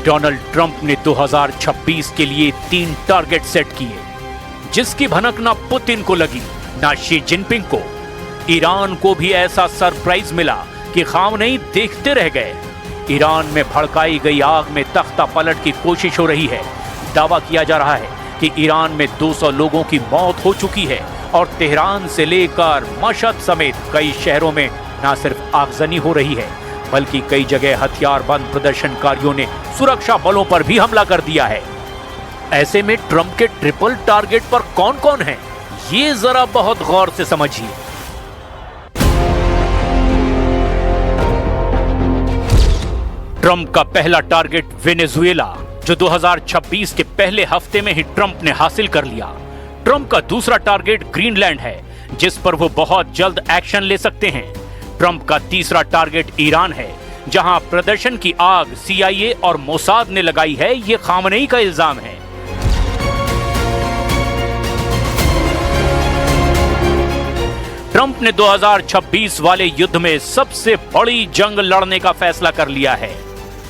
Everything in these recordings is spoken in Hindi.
डोनाल्ड ट्रंप ने 2026 के लिए 3 टारगेट सेट किए, जिसकी भनक ना पुतिन को लगी ना शी जिनपिंग को। ईरान को भी ऐसा सरप्राइज मिला कि खामनेई देखते रह गए। ईरान में भड़काई गई आग में तख्ता पलट की कोशिश हो रही है। दावा किया जा रहा है कि ईरान में 200 लोगों की मौत हो चुकी है और तेहरान से लेकर मशहद समेत कई शहरों में न सिर्फ आगजनी हो रही है, बल्कि कई जगह हथियारबंद प्रदर्शनकारियों ने सुरक्षा बलों पर भी हमला कर दिया है। ऐसे में ट्रंप के ट्रिपल टारगेट पर कौन कौन है, ये जरा बहुत गौर से समझिए। ट्रंप का पहला टारगेट वेनेजुएला, जो 2026 के पहले हफ्ते में ही ट्रंप ने हासिल कर लिया। ट्रंप का दूसरा टारगेट ग्रीनलैंड है, जिस पर वो बहुत जल्द एक्शन ले सकते हैं। ट्रंप का तीसरा टारगेट ईरान है, जहां प्रदर्शन की आग CIA और मोसाद ने लगाई है, ये खामनेई का इल्जाम है। ट्रंप ने 2026 वाले युद्ध में सबसे बड़ी जंग लड़ने का फैसला कर लिया है।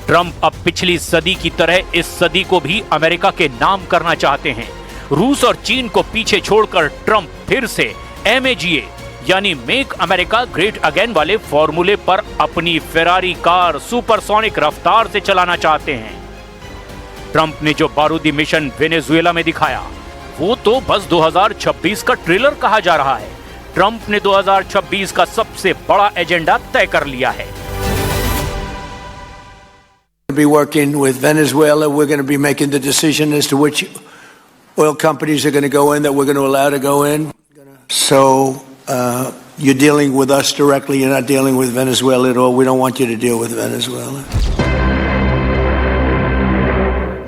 ट्रंप अब पिछली सदी की तरह इस सदी को भी अमेरिका के नाम करना चाहते हैं। रूस और चीन को पीछे छोड़कर ट्रंप फिर से MAGA यानी मेक अमेरिका ग्रेट अगेन वाले फॉर्मूले पर अपनी फेरारी कार सुपरसोनिक रफ्तार से चलाना चाहते हैं। ट्रंप ने जो बारूदी मिशन वेनेजुएला में दिखाया, वो तो बस 2026 का ट्रेलर कहा जा रहा है। ट्रंप ने 2026 का सबसे बड़ा एजेंडा तय कर लिया है। Be working with Venezuela. We're going to be making the decision as to which oil companies are going to go in, that we're going to allow to go in. So you're dealing with us directly. You're not dealing with Venezuela at all. We don't want you to deal with Venezuela.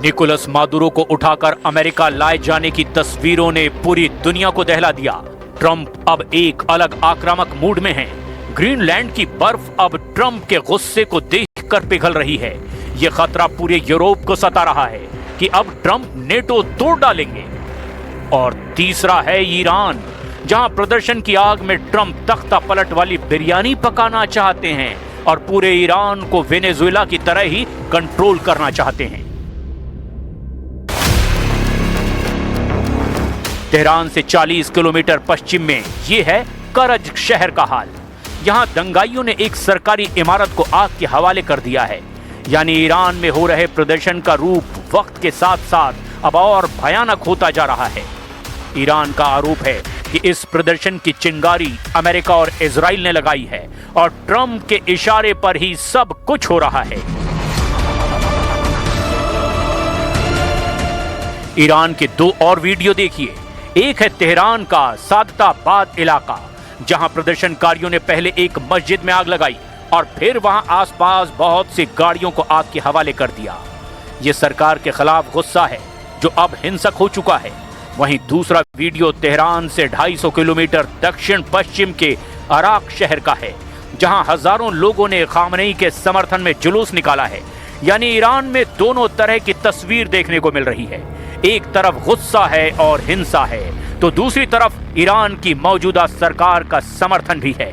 Nicolas Maduro को उठाकर अमेरिका लाए जाने की तस्वीरों ने पूरी दुनिया को दहला दिया। ट्रंप अब एक अलग आक्रामक मूड में हैं। ग्रीनलैंड की बर्फ अब ट्रंप के गुस्से को देखकर पिघल रही है। ये खतरा पूरे यूरोप को सता रहा है कि अब ट्रंप नेटो तोड़ डालेंगे। और तीसरा है ईरान, जहां प्रदर्शन की आग में ट्रंप तख्ता पलट वाली बिरयानी पकाना चाहते हैं और पूरे ईरान को वेनेजुएला की तरह ही कंट्रोल करना चाहते हैं। तेहरान से 40 किलोमीटर पश्चिम में यह है करज शहर का हाल। यहां दंगाइयों ने एक सरकारी इमारत को आग के हवाले कर दिया है। यानी ईरान में हो रहे प्रदर्शन का रूप वक्त के साथ साथ अब और भयानक होता जा रहा है। ईरान का आरोप है कि इस प्रदर्शन की चिंगारी अमेरिका और इजराइल ने लगाई है और ट्रंप के इशारे पर ही सब कुछ हो रहा है। ईरान के 2 और वीडियो देखिए। एक है तेहरान का सादताबाद इलाका, जहां प्रदर्शनकारियों ने पहले एक मस्जिद में आग लगाई और फिर वहां आसपास बहुत सी गाड़ियों को आग के हवाले कर दिया। यह सरकार के खिलाफ गुस्सा है जो अब हिंसक हो चुका है। वहीं दूसरा वीडियो तेहरान से 250 किलोमीटर दक्षिण पश्चिम के अराक शहर का है, जहां हजारों लोगों ने खामनेई के समर्थन में जुलूस निकाला है। यानी ईरान में दोनों तरह की तस्वीर देखने को मिल रही है। एक तरफ गुस्सा है और हिंसा है, तो दूसरी तरफ ईरान की मौजूदा सरकार का समर्थन भी है।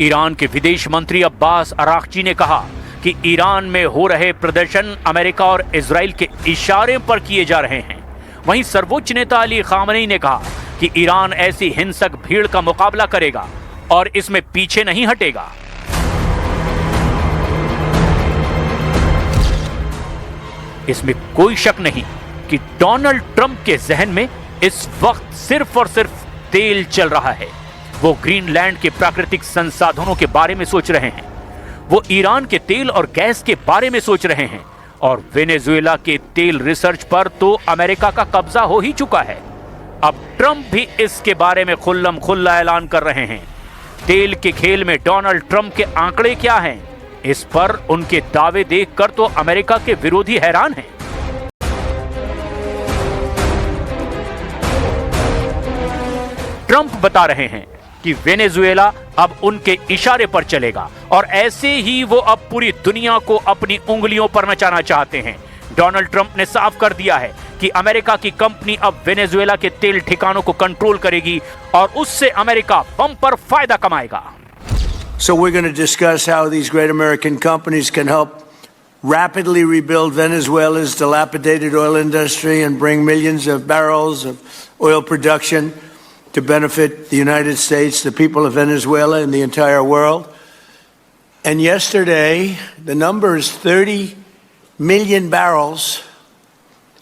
ईरान के विदेश मंत्री अब्बास अराक्ची ने कहा कि ईरान में हो रहे प्रदर्शन अमेरिका और इजराइल के इशारे पर किए जा रहे हैं। वहीं सर्वोच्च नेता अली खामनेई ने कहा कि ईरान ऐसी हिंसक भीड़ का मुकाबला करेगा और इसमें पीछे नहीं हटेगा। इसमें कोई शक नहीं कि डोनाल्ड ट्रंप के जहन में इस वक्त सिर्फ और सिर्फ तेल चल रहा है। वो ग्रीनलैंड के प्राकृतिक संसाधनों के बारे में सोच रहे हैं, वो ईरान के तेल और गैस के बारे में सोच रहे हैं, और वेनेजुएला के तेल रिसर्च पर तो अमेरिका का कब्जा हो ही चुका है। अब ट्रंप भी इसके बारे में खुल्लम खुल्ला ऐलान कर रहे हैं। तेल के खेल में डोनाल्ड ट्रंप के आंकड़े क्या हैं, इस पर उनके दावे देखकर तो अमेरिका के विरोधी हैरान हैं। ट्रंप बता रहे हैं कि वेनेजुएला अब उनके इशारे पर चलेगा और ऐसे ही वो अब पूरी दुनिया को अपनी उंगलियों पर नचाना चाहते हैं। डोनाल्ड ट्रंप ने साफ कर दिया है कि अमेरिका की कंपनी अब वेनेजुएला के तेल ठिकानों को कंट्रोल करेगी और उससे अमेरिका बम्पर फायदा कमाएगा। So we're going to discuss how these great American companies can help rapidly rebuild Venezuela's dilapidated oil industry and bring millions of barrels of oil production to benefit the United States, the people of Venezuela, and the entire world. And yesterday, the number is 30 million barrels.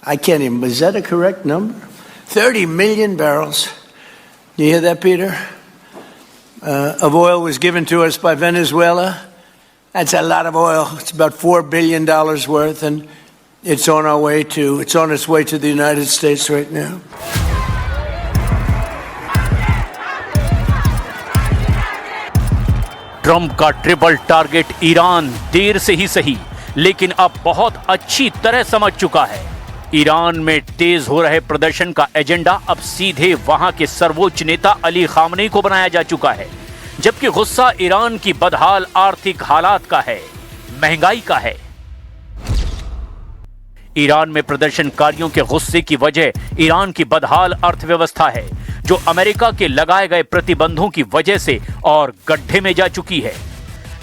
I can't even, is that a correct number? 30 million barrels. You hear that, Peter? Of oil was given to us by Venezuela. That's a lot of oil. It's about $4 billion worth, and it's on its way to the United States right now. Trump का ट्रिपल टारगेट ईरान देर से ही सही, लेकिन अब बहुत अच्छी तरह समझ चुका है। ईरान में तेज हो रहे प्रदर्शन का एजेंडा अब सीधे वहां के सर्वोच्च नेता अली खामनेई को बनाया जा चुका है, जबकि गुस्सा ईरान की बदहाल आर्थिक हालात का है, महंगाई का है। ईरान में प्रदर्शनकारियों के गुस्से की वजह ईरान की बदहाल अर्थव्यवस्था है, जो अमेरिका के लगाए गए प्रतिबंधों की वजह से और गड्ढे में जा चुकी है।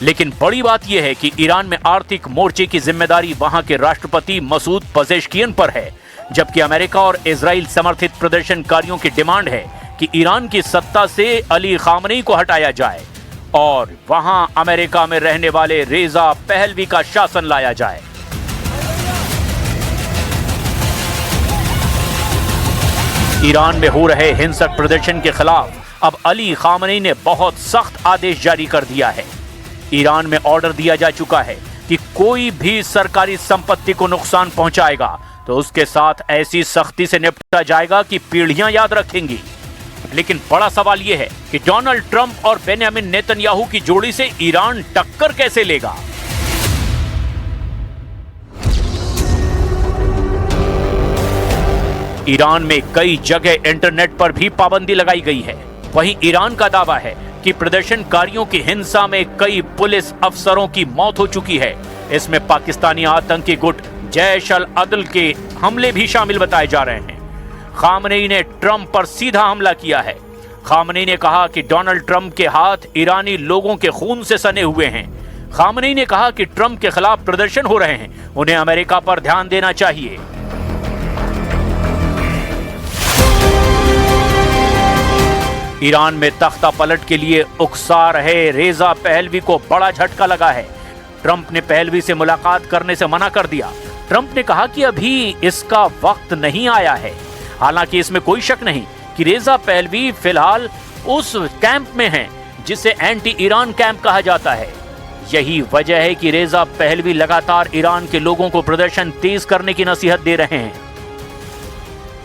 लेकिन बड़ी बात यह है कि ईरान में आर्थिक मोर्चे की जिम्मेदारी वहां के राष्ट्रपति मसूद पेजेश्कियन पर है, जबकि अमेरिका और इजराइल समर्थित प्रदर्शनकारियों की डिमांड है कि ईरान की सत्ता से अली खामनेई को हटाया जाए और वहां अमेरिका में रहने वाले रेजा पहलवी का शासन लाया जाए। ईरान में हो रहे हिंसक प्रदर्शन के खिलाफ अब अली खामनेई ने बहुत सख्त आदेश जारी कर दिया है। ईरान में ऑर्डर दिया जा चुका है कि कोई भी सरकारी संपत्ति को नुकसान पहुंचाएगा तो उसके साथ ऐसी सख्ती से निपटा जाएगा कि पीढ़ियां याद रखेंगी। लेकिन बड़ा सवाल यह है कि डोनाल्ड ट्रंप और बेंयामिन नेतन्याहू की जोड़ी से ईरान टक्कर कैसे लेगा। ईरान में कई जगह इंटरनेट पर भी पाबंदी लगाई गई है। वहीं ईरान का दावा है कि प्रदर्शनकारियों की हिंसा में कई पुलिस अफसरों की मौत हो चुकी है। इसमें पाकिस्तानी आतंकी गुट जैश अल अदल के हमले भी शामिल बताए जा रहे हैं। खामनेई ने ट्रंप पर सीधा हमला किया है। खामनेई ने कहा कि डोनाल्ड ट्रंप के हाथ ईरानी लोगों के खून से सने हुए हैं। खामनेई ने कहा कि ट्रंप के खिलाफ प्रदर्शन हो रहे हैं, उन्हें अमेरिका पर ध्यान देना चाहिए। ईरान में तख्ता पलट के लिए उकसा रहे रेजा पहलवी को बड़ा झटका लगा है। ट्रंप ने पहलवी से मुलाकात करने से मना कर दिया। ट्रंप ने कहा कि अभी इसका वक्त नहीं आया है। हालांकि इसमें कोई शक नहीं कि रेजा पहलवी फिलहाल उस कैंप में हैं जिसे एंटी ईरान कैंप कहा जाता है। यही वजह है कि रेजा पहलवी लगातार ईरान के लोगों को प्रदर्शन तेज करने की नसीहत दे रहे हैं।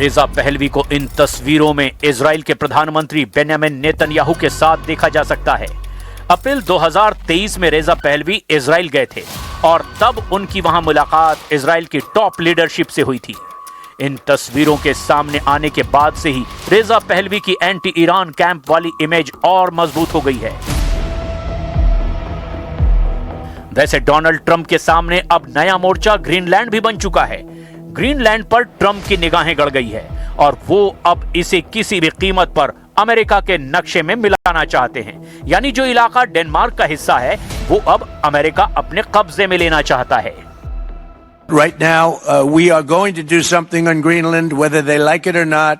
रेजा पहलवी को इन तस्वीरों में इजराइल के प्रधानमंत्री बेंयामिन नेतन्याहू के साथ देखा जा सकता है। अप्रैल 2023 में रेजा पहलवी इजराइल गए थे और तब उनकी वहां मुलाकात इजराइल की टॉप लीडरशिप से हुई थी। इन तस्वीरों के सामने आने के बाद से ही रेजा पहलवी की एंटी ईरान कैंप वाली इमेज और मजबूत हो गई है। वैसे डोनाल्ड ट्रंप के सामने अब नया मोर्चा ग्रीनलैंड भी बन चुका है। ग्रीनलैंड पर ट्रंप की निगाहें गड़ गई है और वो अब इसे किसी भी कीमत पर अमेरिका के नक्शे में मिलाना चाहते हैं। यानी जो इलाका डेनमार्क का हिस्सा है वो अब अमेरिका अपने कब्जे में लेना चाहता है। Right now, we are going to do something on Greenland, whether they like it or not,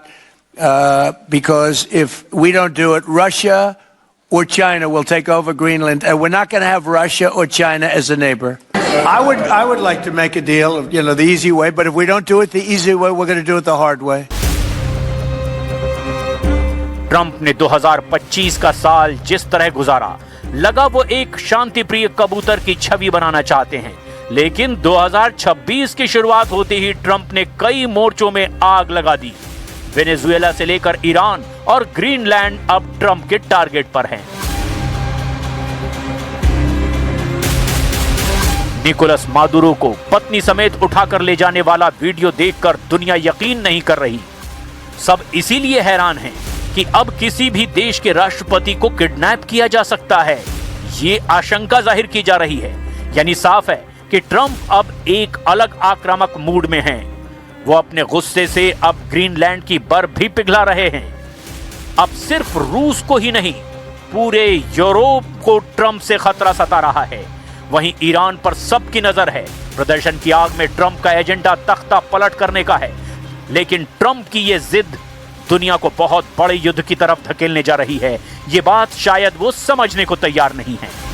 because if we don't do it, Russia or China will take over Greenland, and we're not going to have Russia or China as a neighbor. I would like to make a deal, the easy way, but if we don't do it the easy way, we're going to do it the hard way. Trump ने 2025 का साल जिस तरह गुजारा, लगा वो एक शांति प्रिय कबूतर की छवि बनाना चाहते हैं। लेकिन 2026 की शुरुआत होते ही ट्रंप ने कई मोर्चों में आग लगा दी। वेनेजुएला से लेकर ईरान और ग्रीनलैंड अब ट्रंप के टारगेट पर हैं। निकोलस मादुरो को पत्नी समेत उठाकर ले जाने वाला वीडियो देखकर दुनिया यकीन नहीं कर रही। सब इसीलिए हैरान हैं कि अब किसी भी देश के राष्ट्रपति को किडनैप किया जा सकता है। ये आशंका जाहिर की जा रही है। यानी साफ है कि ट्रंप अब एक अलग आक्रामक मूड में हैं। वो अपने गुस्से से अब ग्रीनलैंड की बर्फ भी पिघला रहे हैं। अब सिर्फ रूस को ही नहीं, पूरे यूरोप को ट्रंप से खतरा सता रहा है। वहीं ईरान पर सबकी नजर है। प्रदर्शन की आग में ट्रंप का एजेंडा तख्ता पलट करने का है, लेकिन ट्रंप की यह जिद दुनिया को बहुत बड़े युद्ध की तरफ धकेलने जा रही है। ये बात शायद वो समझने को तैयार नहीं है।